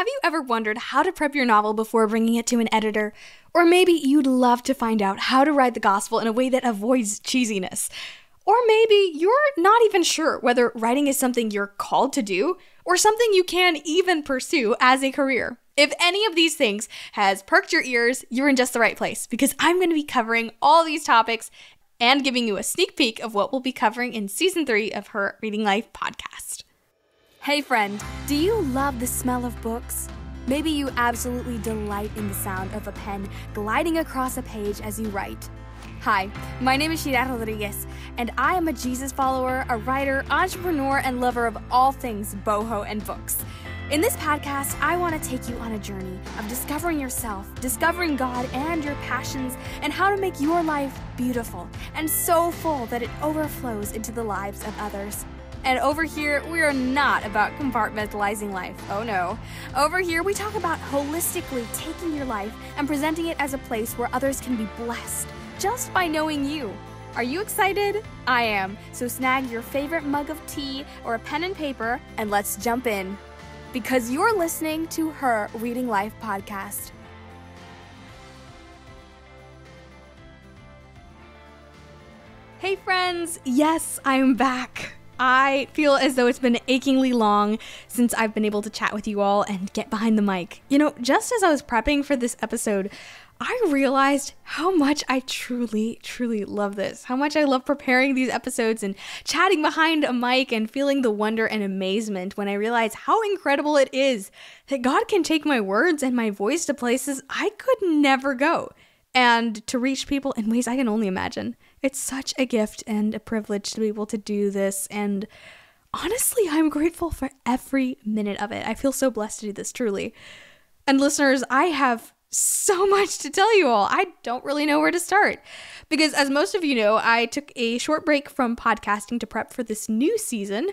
Have you ever wondered how to prep your novel before bringing it to an editor? Or maybe you'd love to find out how to write the gospel in a way that avoids cheesiness. Or maybe you're not even sure whether writing is something you're called to do or something you can even pursue as a career. If any of these things has perked your ears, you're in just the right place, because I'm going to be covering all these topics and giving you a sneak peek of what we'll be covering in Season 3 of her Reading Life podcast. Hey friend, do you love the smell of books? Maybe you absolutely delight in the sound of a pen gliding across a page as you write. Hi, my name is Shira Rodriguez, and I am a Jesus follower, a writer, entrepreneur, and lover of all things boho and books. In this podcast, I want to take you on a journey of discovering yourself, discovering God and your passions, and how to make your life beautiful and so full that it overflows into the lives of others. And over here, we are not about compartmentalizing life. Oh no. Over here, we talk about holistically taking your life and presenting it as a place where others can be blessed just by knowing you. Are you excited? I am. So snag your favorite mug of tea or a pen and paper, and let's jump in. Because you're listening to her Reading Life podcast. Hey friends, yes, I'm back. I feel as though it's been achingly long since I've been able to chat with you all and get behind the mic. You know, just as I was prepping for this episode, I realized how much I truly, truly love this. How much I love preparing these episodes and chatting behind a mic and feeling the wonder and amazement when I realize how incredible it is that God can take my words and my voice to places I could never go, and to reach people in ways I can only imagine. It's such a gift and a privilege to be able to do this, and honestly, I'm grateful for every minute of it. I feel so blessed to do this, truly. And listeners, I have so much to tell you all. I don't really know where to start, because as most of you know, I took a short break from podcasting to prep for this new season.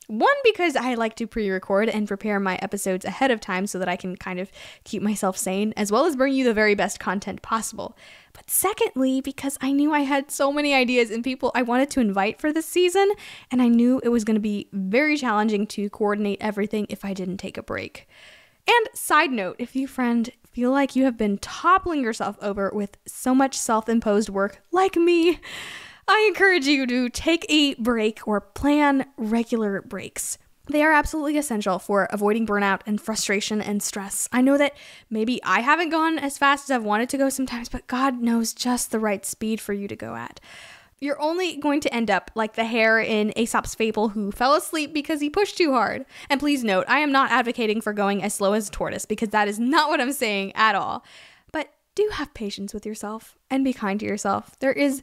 One, because I like to pre-record and prepare my episodes ahead of time so that I can kind of keep myself sane, as well as bring you the very best content possible. But secondly, because I knew I had so many ideas and people I wanted to invite for this season, and I knew it was going to be very challenging to coordinate everything if I didn't take a break. And side note, if you, friend, feel like you have been toppling yourself over with so much self-imposed work like me, I encourage you to take a break or plan regular breaks. They are absolutely essential for avoiding burnout and frustration and stress. I know that maybe I haven't gone as fast as I've wanted to go sometimes, but God knows just the right speed for you to go at. You're only going to end up like the hare in Aesop's fable who fell asleep because he pushed too hard. And please note, I am not advocating for going as slow as a tortoise, because that is not what I'm saying at all. But do have patience with yourself and be kind to yourself. There is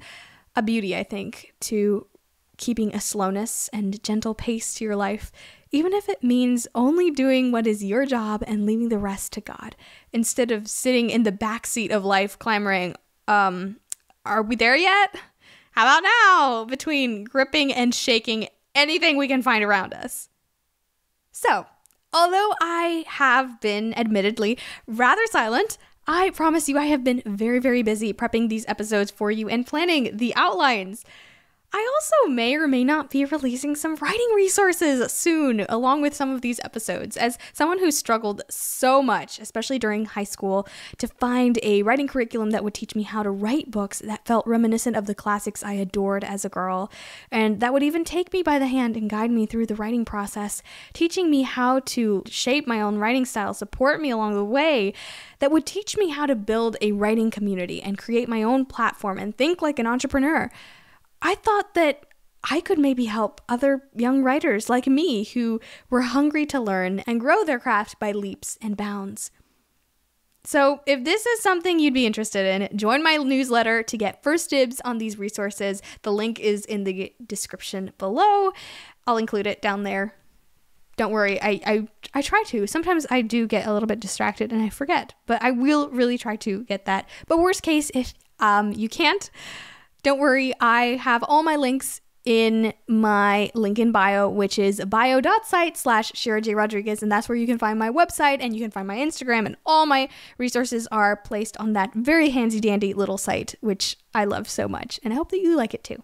a beauty, I think, to keeping a slowness and gentle pace to your life, even if it means only doing what is your job and leaving the rest to God, instead of sitting in the backseat of life clamoring, are we there yet? How about now? Between gripping and shaking anything we can find around us. So, although I have been admittedly rather silent, I promise you I have been very, very busy prepping these episodes for you and planning the outlines. I also may or may not be releasing some writing resources soon, along with some of these episodes. As someone who struggled so much, especially during high school, to find a writing curriculum that would teach me how to write books that felt reminiscent of the classics I adored as a girl, and that would even take me by the hand and guide me through the writing process, teaching me how to shape my own writing style, support me along the way, that would teach me how to build a writing community and create my own platform and think like an entrepreneur. I thought that I could maybe help other young writers like me who were hungry to learn and grow their craft by leaps and bounds. So if this is something you'd be interested in, join my newsletter to get first dibs on these resources. The link is in the description below. I'll include it down there. Don't worry, I try to. Sometimes I do get a little bit distracted and I forget, but I will really try to get that. But worst case, if you can't, don't worry, I have all my links in my link in bio, which is bio.site/ShiraJRodriguez, and that's where you can find my website and you can find my Instagram, and all my resources are placed on that very handy dandy little site, which I love so much, and I hope that you like it too.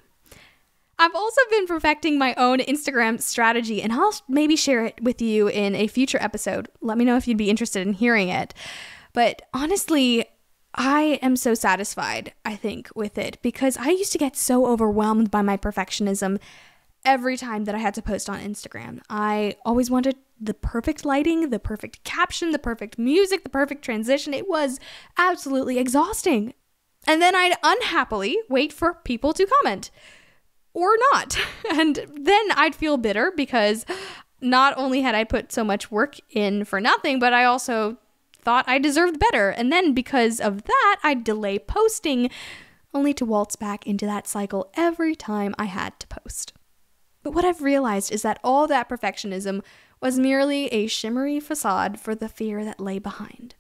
I've also been perfecting my own Instagram strategy, and I'll maybe share it with you in a future episode. Let me know if you'd be interested in hearing it. But honestly, I am so satisfied, I think, with it, because I used to get so overwhelmed by my perfectionism every time that I had to post on Instagram. I always wanted the perfect lighting, the perfect caption, the perfect music, the perfect transition. It was absolutely exhausting. And then I'd unhappily wait for people to comment. Or not. And then I'd feel bitter because not only had I put so much work in for nothing, but I also thought I deserved better. And then because of that, I'd delay posting, only to waltz back into that cycle every time I had to post. But what I've realized is that all that perfectionism was merely a shimmery facade for the fear that lay behind.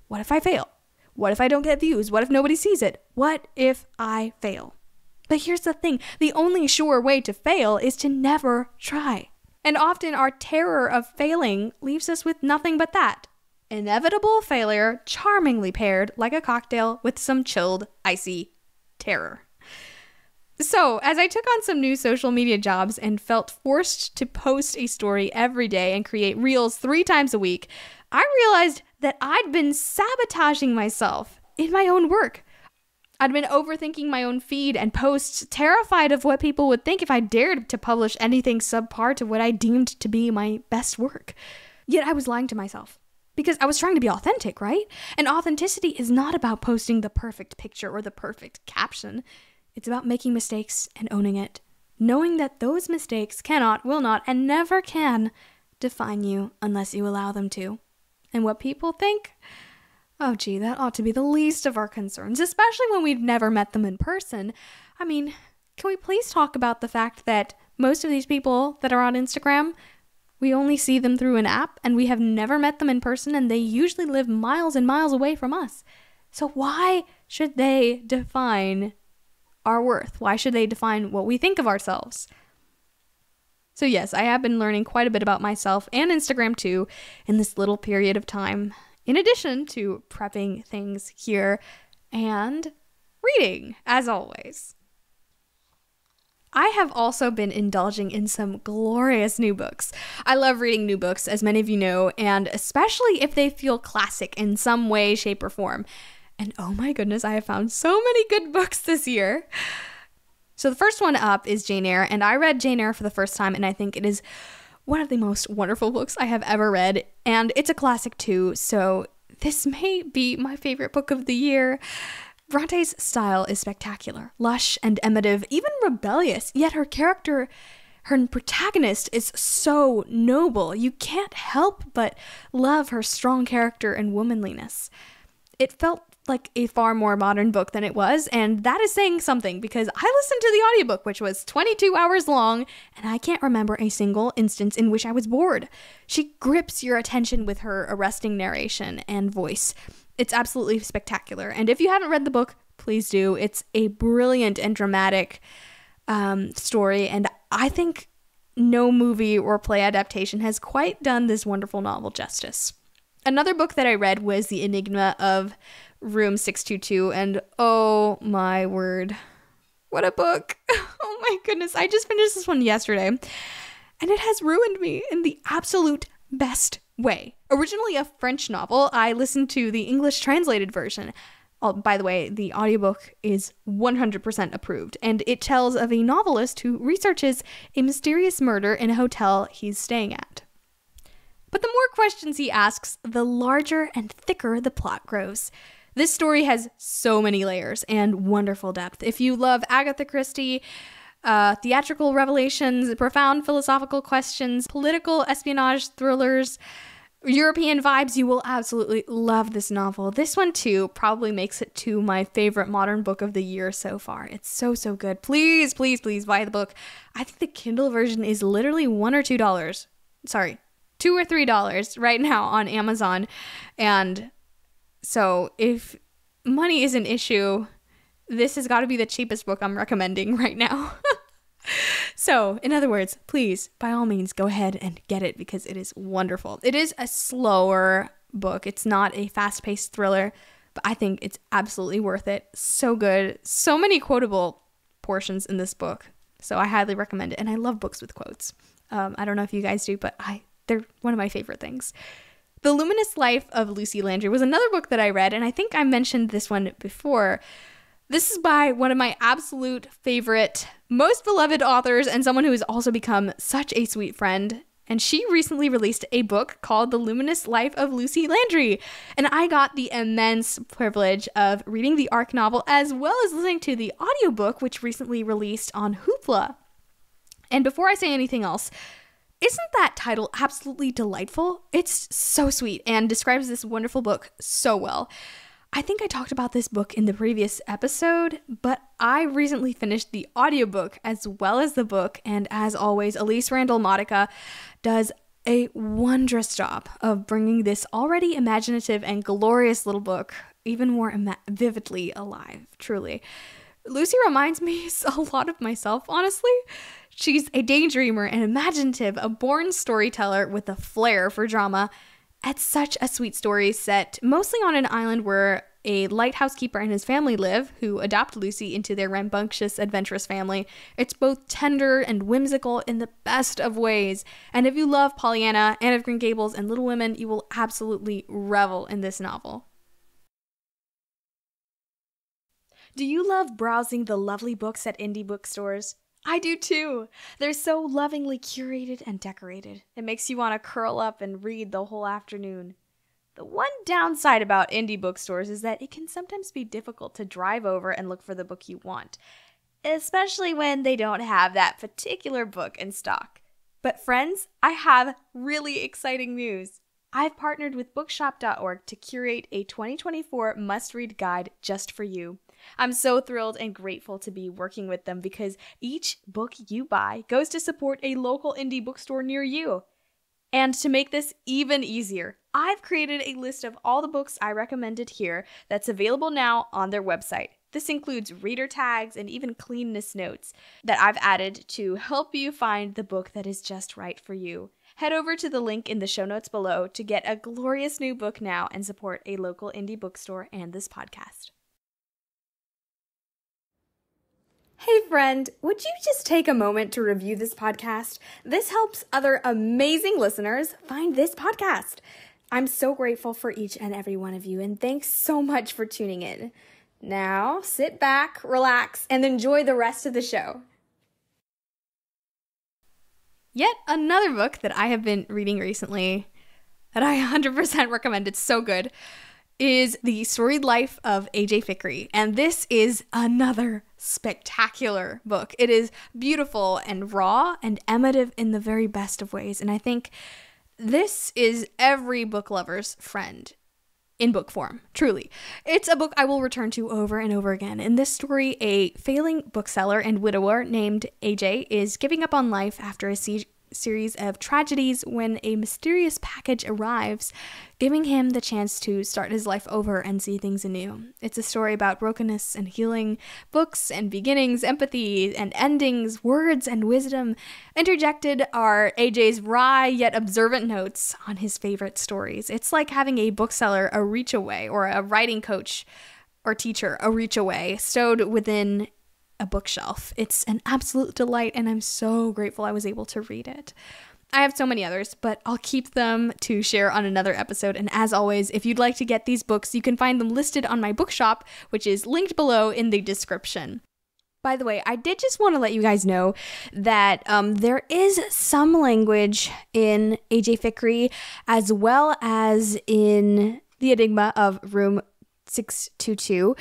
What if I fail? What if I don't get views? What if nobody sees it? What if I fail? But here's the thing, the only sure way to fail is to never try. And often our terror of failing leaves us with nothing but that. Inevitable failure, charmingly paired like a cocktail with some chilled, icy terror. So, as I took on some new social media jobs and felt forced to post a story every day and create reels 3 times a week, I realized that I'd been sabotaging myself in my own work. I'd been overthinking my own feed and posts, terrified of what people would think if I dared to publish anything subpar to what I deemed to be my best work. Yet I was lying to myself because I was trying to be authentic, right? And authenticity is not about posting the perfect picture or the perfect caption. It's about making mistakes and owning it, knowing that those mistakes cannot, will not, and never can define you unless you allow them to. And what people think? Oh gee, that ought to be the least of our concerns, especially when we've never met them in person. I mean, can we please talk about the fact that most of these people that are on Instagram, we only see them through an app and we have never met them in person, and they usually live miles and miles away from us. So why should they define our worth? Why should they define what we think of ourselves? So yes, I have been learning quite a bit about myself and Instagram too in this little period of time, in addition to prepping things here and reading, as always. I have also been indulging in some glorious new books. I love reading new books, as many of you know, and especially if they feel classic in some way, shape, or form. And oh my goodness, I have found so many good books this year. So the first one up is Jane Eyre, and I read Jane Eyre for the first time, and I think it is one of the most wonderful books I have ever read, and it's a classic too, so this may be my favorite book of the year. Bronte's style is spectacular, lush and emotive, even rebellious, yet her protagonist is so noble. You can't help but love her strong character and womanliness. It felt like a far more modern book than it was, and that is saying something because I listened to the audiobook, which was 22 hours long, and I can't remember a single instance in which I was bored. She grips your attention with her arresting narration and voice. It's absolutely spectacular, and if you haven't read the book, please do. It's a brilliant and dramatic story, and I think no movie or play adaptation has quite done this wonderful novel justice. Another book that I read was The Enigma of Room 622, and oh my word, what a book. Oh my goodness, I just finished this one yesterday, and it has ruined me in the absolute best way. Originally a French novel, I listened to the English translated version. Oh, by the way, the audiobook is 100% approved, and it tells of a novelist who researches a mysterious murder in a hotel he's staying at. But the more questions he asks, the larger and thicker the plot grows. This story has so many layers and wonderful depth. If you love Agatha Christie, theatrical revelations, profound philosophical questions, political espionage thrillers, European vibes, you will absolutely love this novel. This one too probably makes it to my favorite modern book of the year so far. It's so, so good. Please, please, please buy the book. I think the Kindle version is literally $1 or $2. Sorry, $2 or $3 right now on Amazon. And so if money is an issue, this has got to be the cheapest book I'm recommending right now. So, in other words, please, by all means, go ahead and get it because it is wonderful. It is a slower book. It's not a fast-paced thriller, but I think it's absolutely worth it. So good. So many quotable portions in this book. So I highly recommend it. And I love books with quotes. I don't know if you guys do, but they're one of my favorite things. The Luminous Life of Lucy Landry was another book that I read, and I think I mentioned this one before. This is by one of my absolute favorite, most beloved authors, and someone who has also become such a sweet friend. And she recently released a book called The Luminous Life of Lucy Landry. And I got the immense privilege of reading the ARC novel as well as listening to the audiobook, which recently released on Hoopla. And before I say anything else, isn't that title absolutely delightful? It's so sweet and describes this wonderful book so well. I think I talked about this book in the previous episode, but I recently finished the audiobook as well as the book, and as always, Elise Randall Modica does a wondrous job of bringing this already imaginative and glorious little book even more vividly alive, truly. Lucy reminds me a lot of myself, honestly. She's a daydreamer and imaginative, a born storyteller with a flair for drama. It's such a sweet story set mostly on an island where a lighthouse keeper and his family live, who adopt Lucy into their rambunctious, adventurous family. It's both tender and whimsical in the best of ways. And if you love Pollyanna, Anne of Green Gables, and Little Women, you will absolutely revel in this novel. Do you love browsing the lovely books at indie bookstores? I do too. They're so lovingly curated and decorated. It makes you want to curl up and read the whole afternoon. The one downside about indie bookstores is that it can sometimes be difficult to drive over and look for the book you want, especially when they don't have that particular book in stock. But friends, I have really exciting news. I've partnered with bookshop.org to curate a 2024 must-read guide just for you. I'm so thrilled and grateful to be working with them because each book you buy goes to support a local indie bookstore near you. And to make this even easier, I've created a list of all the books I recommended here that's available now on their website. This includes reader tags and even cleanness notes that I've added to help you find the book that is just right for you. Head over to the link in the show notes below to get a glorious new book now and support a local indie bookstore and this podcast. Hey friend, would you just take a moment to review this podcast? This helps other amazing listeners find this podcast. I'm so grateful for each and every one of you, and thanks so much for tuning in. Now, sit back, relax, and enjoy the rest of the show. Yet another book that I have been reading recently that I 100% recommend, it's so good, is The Storied Life of A.J. Fikry. And this is another spectacular book. It is beautiful and raw and emotive in the very best of ways. And I think this is every book lover's friend in book form, truly. It's a book I will return to over and over again. In this story, a failing bookseller and widower named AJ is giving up on life after a series of tragedies when a mysterious package arrives, giving him the chance to start his life over and see things anew. It's a story about brokenness and healing, books and beginnings, empathy and endings, words and wisdom. Interjected are AJ's wry yet observant notes on his favorite stories. It's like having a bookseller a reach away, or a writing coach or teacher a reach away, stowed within a bookshelf. It's an absolute delight, and I'm so grateful I was able to read it. I have so many others, but I'll keep them to share on another episode. And as always, if you'd like to get these books, you can find them listed on my bookshop, which is linked below in the description. By the way, I did just want to let you guys know that there is some language in A.J. Fikry, as well as in The Enigma of Room 622.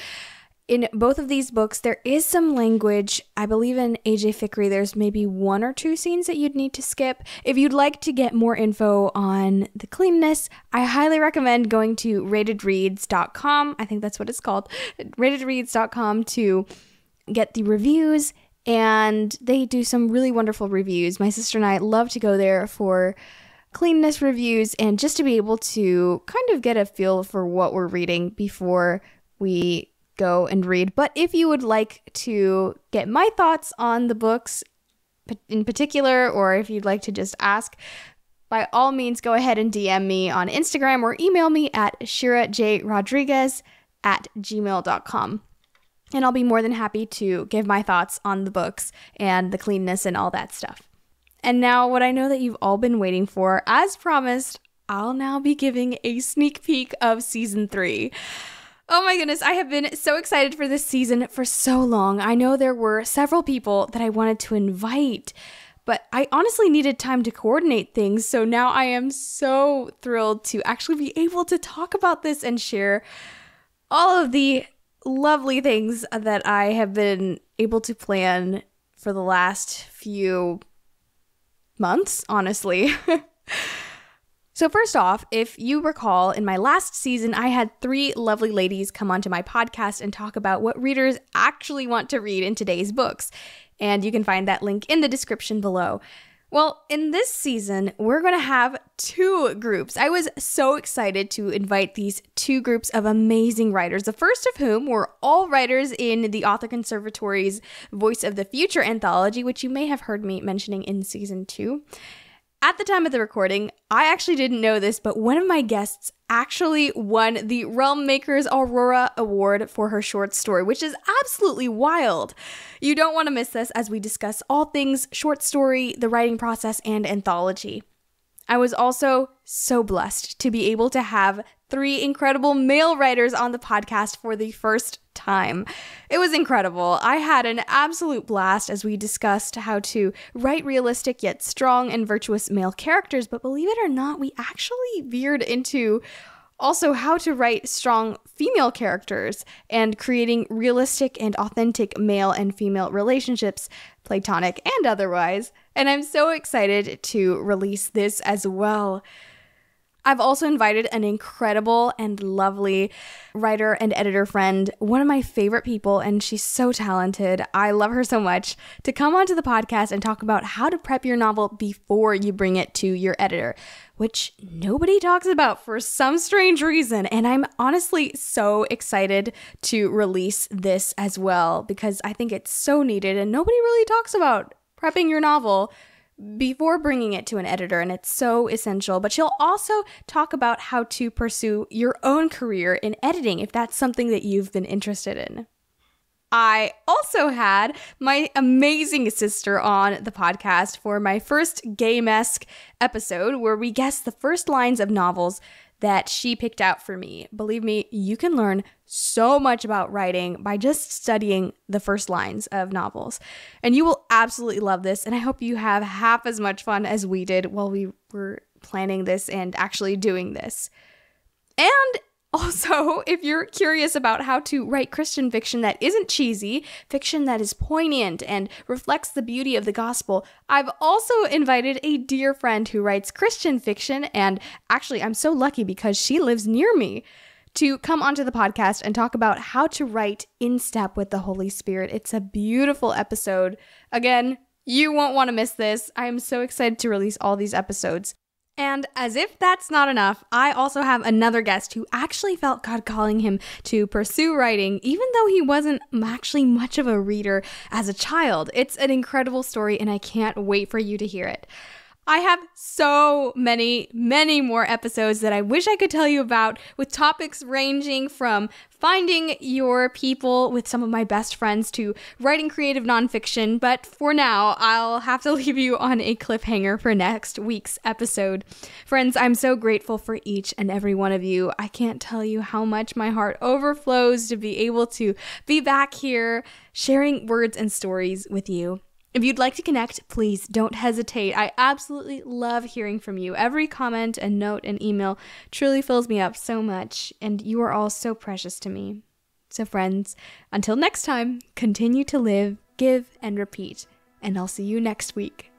In both of these books, there is some language. I believe in A.J. Fikry, there's maybe 1 or 2 scenes that you'd need to skip. If you'd like to get more info on the cleanness, I highly recommend going to ratedreads.com. I think that's what it's called. ratedreads.com to get the reviews, and they do some really wonderful reviews. My sister and I love to go there for cleanness reviews and just to be able to kind of get a feel for what we're reading before we go and read. But if you would like to get my thoughts on the books in particular, or if you'd like to just ask, by all means, go ahead and DM me on Instagram or email me at shirajrodriguez@gmail.com. and I'll be more than happy to give my thoughts on the books and the cleanness and all that stuff. And now what I know that you've all been waiting for, as promised, I'll now be giving a sneak peek of season 3. Oh my goodness, I have been so excited for this season for so long. I know there were several people that I wanted to invite, but I honestly needed time to coordinate things. So now I am so thrilled to actually be able to talk about this and share all of the lovely things that I have been able to plan for the last few months, honestly. So first off, if you recall, in my last season, I had 3 lovely ladies come onto my podcast and talk about what readers actually want to read in today's books. And you can find that link in the description below. Well, in this season, we're going to have 2 groups. I was so excited to invite these 2 groups of amazing writers, the first of whom were all writers in the Author Conservatory's Voice of the Future anthology, which you may have heard me mentioning in season 2. At the time of the recording, I actually didn't know this, but one of my guests actually won the Realm Makers Aurora Award for her short story, which is absolutely wild. You don't want to miss this as we discuss all things short story, the writing process, and anthology. I was also so blessed to be able to have 3 incredible male writers on the podcast for the first time. It was incredible. I had an absolute blast as we discussed how to write realistic yet strong and virtuous male characters, but believe it or not, we actually veered into also how to write strong female characters and creating realistic and authentic male and female relationships, platonic and otherwise. And I'm so excited to release this as well. I've also invited an incredible and lovely writer and editor friend, one of my favorite people, and she's so talented. I love her so much, to come onto the podcast and talk about how to prep your novel before you bring it to your editor, which nobody talks about for some strange reason. And I'm honestly so excited to release this as well because I think it's so needed and nobody really talks about prepping your novel before bringing it to an editor, and it's so essential. But she'll also talk about how to pursue your own career in editing if that's something that you've been interested in. I also had my amazing sister on the podcast for my first game-esque episode where we guessed the first lines of novels that she picked out for me. Believe me, you can learn so much about writing by just studying the first lines of novels. And you will absolutely love this, and I hope you have half as much fun as we did while we were planning this and actually doing this. And also, if you're curious about how to write Christian fiction that isn't cheesy, fiction that is poignant and reflects the beauty of the gospel, I've also invited a dear friend who writes Christian fiction, and actually I'm so lucky because she lives near me, to come onto the podcast and talk about how to write in step with the Holy Spirit. It's a beautiful episode. Again, you won't want to miss this. I am so excited to release all these episodes. And as if that's not enough, I also have another guest who actually felt God calling him to pursue writing, even though he wasn't actually much of a reader as a child. It's an incredible story, and I can't wait for you to hear it. I have so many more episodes that I wish I could tell you about, with topics ranging from finding your people with some of my best friends to writing creative nonfiction. But for now, I'll have to leave you on a cliffhanger for next week's episode. Friends, I'm so grateful for each and every one of you. I can't tell you how much my heart overflows to be able to be back here sharing words and stories with you. If you'd like to connect, please don't hesitate. I absolutely love hearing from you. Every comment and note and email truly fills me up so much, and you are all so precious to me. So friends, until next time, continue to live, give, and repeat, and I'll see you next week.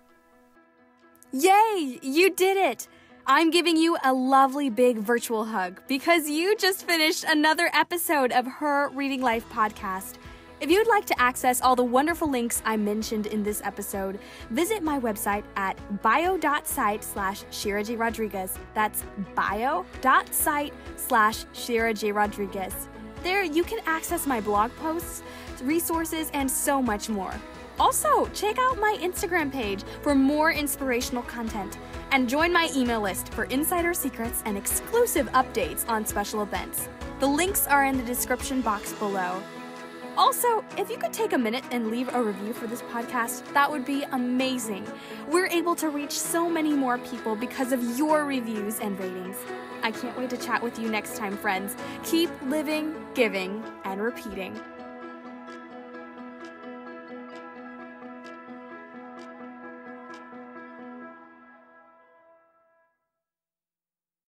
Yay! You did it! I'm giving you a lovely big virtual hug because you just finished another episode of Her Reading Life podcast. If you'd like to access all the wonderful links I mentioned in this episode, visit my website at bio.site/Shira J. Rodriguez. That's bio.site/Shira J. Rodriguez. There you can access my blog posts, resources, and so much more. Also, check out my Instagram page for more inspirational content, and join my email list for insider secrets and exclusive updates on special events. The links are in the description box below. Also, if you could take a minute and leave a review for this podcast, that would be amazing. We're able to reach so many more people because of your reviews and ratings. I can't wait to chat with you next time, friends. Keep living, giving, and repeating.